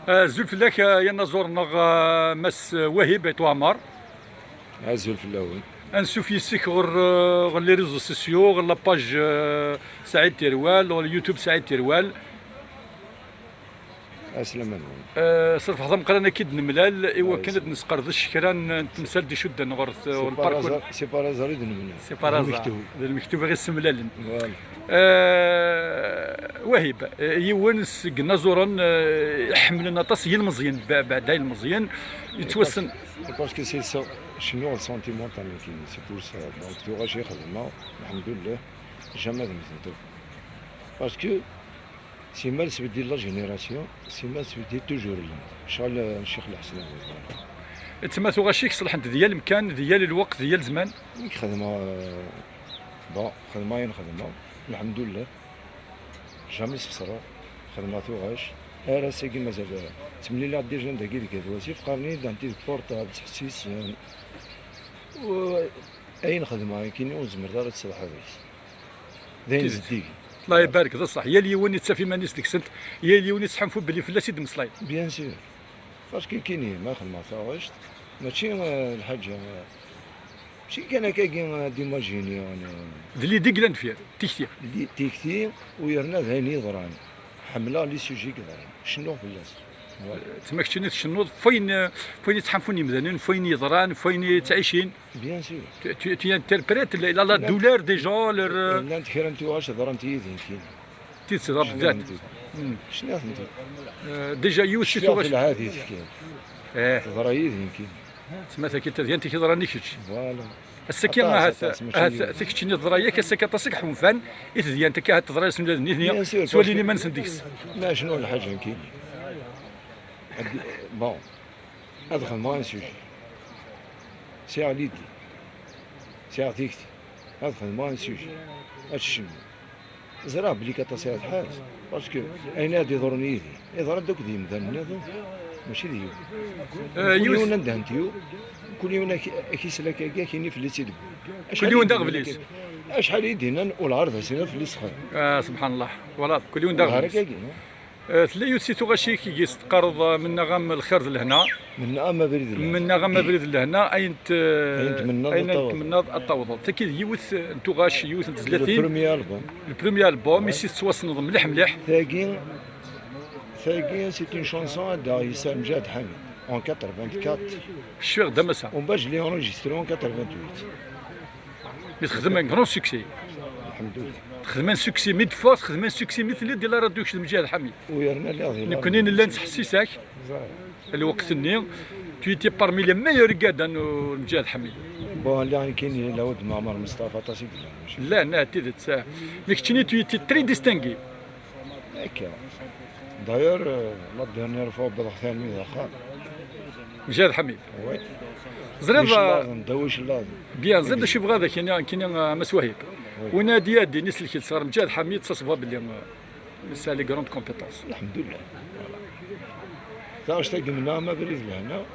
زلفلاك يانا زورنا مس وهيب توامر. عزول في الاول. نشوف يسك غير لي ريزو سوسيو غير لاباج سعيد تيروال غير اليوتيوب سعيد تيروال. اسلم صرف حضم قرانا كيد نملال ايوا كانت نسقر الشكران تمثال دي شده نغرس والباركور سي بارازا سي بارازا المكتوب غير سملال. وهيب يونس قلنا زورا يحملنا طاس هي المزيان بعد هاي المزيان يتوسن باسكو سي شنو السونتيمونتال اللي كاين سي بور سا دونك تو غاشي خدمه الحمد لله جامي ذمتو باسكو سي مال سبدي لا جينيراسيون سي مال سبدي توجور شغل الشيخ الحسن تما تو غاشيك صلح انت ديال المكان ديال الوقت ديال الزمان خدمه بون خدمه الحمد لله جامي خسروا خدمه تو غاش انا ساكي مازال تمليله ديجا داكي الكادواسي فقرني دانتي بورطابل تحسيس و اين خدمه كاين وزمر دار تصلح هذيك داين زديك الله يبارك هذا صح. يا اللي يوني تسافي مانيس ديك السنت يا اللي يوني تحنفوا بلي فلاس يد مصلاي بيان سور باسكو كاينين ما خدمه فاغشت ماشي الحاجه ماشي كان هكا ديماجيني انا اللي ديكلان فيها تيكتي تيكتي ويرنا ثاني ضران حمله لي سوجي كذا شنو فلاس تما كنتي تشنوض فين تحنفوني مزانين فين يضران فين تعيشين بيان سور تي انتربريت لا دولار دي جون لر لا انت خير انت واش ضرنت يدين كاين تيتصرف بالذات شنو انت ديجا يوسف في العادي كاين ضرا يدين كاين تما كنت انت كيضراني شي فوالا السكين تكتشني الضرايا كسكا تصك حنفان اذ انت كهات الضرايا سمدني هنا سوليني ما نسنديكس لا شنو الحاجه كاين بون ادخل ما نسوي سي عليدي سي عطيكتي ادخل ما نسوي اشنو زرا بلي كتصير حاس باسكو اين هادي يضرني يدي يضر دوك ديما ذا ماشي ديو كل يوم ندهنتيو كل يوم كيسلك كاينين في الليسي كل يوم داغ فليس شحال يدينا والعرض هسنا في الليس خير سبحان الله ولا كل يوم داغ فليس تلا يوسيتو غاشي كي يستقرض من نغم الخير لهنا من اما بريد لهنا من نغم بريد لهنا اينت من التوضل تكيد يوث انتو غاشي يوث 30 البروميير البوم ميسي توصل مليح مليح ثاقين سي اون شونسون دا يسال مجاد حميد en 84 الشيخ دمسها ومن بعد جلي اونجستري en 88 تخدم ان كرون سوكسي الحمد لله خدمان سوكسي ميد فوس خدمان سوكسي مثل ديال راديو مجاد حميد ويرنا لي كونين لا نحسسك الوقت النيل تي بارمي لي ميور كادا مجاد حميد بون لا كاين لود معمر مصطفى طاسي لا لا تيدت مي كتشني تي تري ديستانغي هكا داير لا ديرنيير فوا بضغط ثاني اخر مجاد حميد وي زريب دوش لازم بيان زاد شي بغا كاين مسواهب ونادي دي نسل كي صار مجاد حميد تصفى باللي سا لي كروند كومبيتونس الحمد لله تاش تاقي منا ما بريد لهنا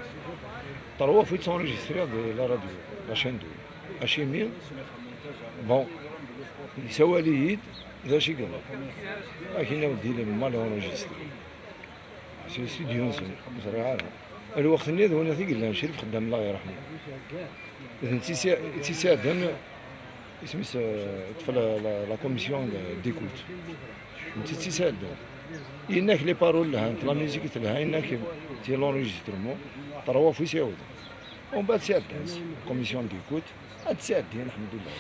طروا في تونجستري لا راديو لا شين دو اشي مين بون يسوى لي يد ذا شي قال لكن لو دير مال اونجستري سي ستوديو زرعه الوقت اللي هنا ثقيل لنا شريف خدام الله يرحمه اذا تيساعدنا اسمي طفل لا كوميسيون ديكوت تيساعدنا يناك لي بارول لها لا ميوزيك تلها يناك تي لونجسترمون طروا في سيود ومن بعد ساعدنا كوميسيون ديكوت تساعدنا الحمد لله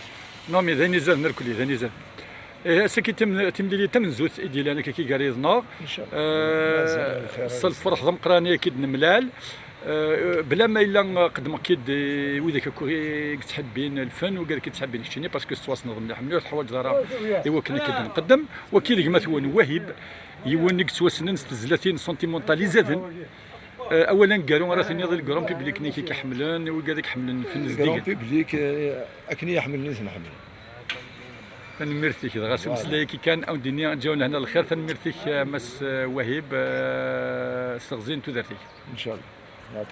نو مي ذاني زاد نركلي ذاني زاد ساكي تمدي تم زوت ديال انا كي قاريضنا الصل فرح ضم قرانيه كيد نملال بلا ما الا قدم كيد وذاك تحبين الفن وقال كي تحبين كتشيني باسكو تواصلنا مليح مليح حوايج راه ايوا كنا كيد نقدم وكيل ما ثوان واهب يونيك توسنن 30 سنتيمونتالي زادن اولا قالوا راه ثاني ضل كرون بيبليك نيكي كيحملن وقال لك حملن في الناس كرون بيبليك اكني يحملني نحمل تنمرتيك غاسو مسلاي كي كان او الدنيا جاونا هنا الخير تنمرتيك مس وهيب استغزين تودرتيك ان شاء الله.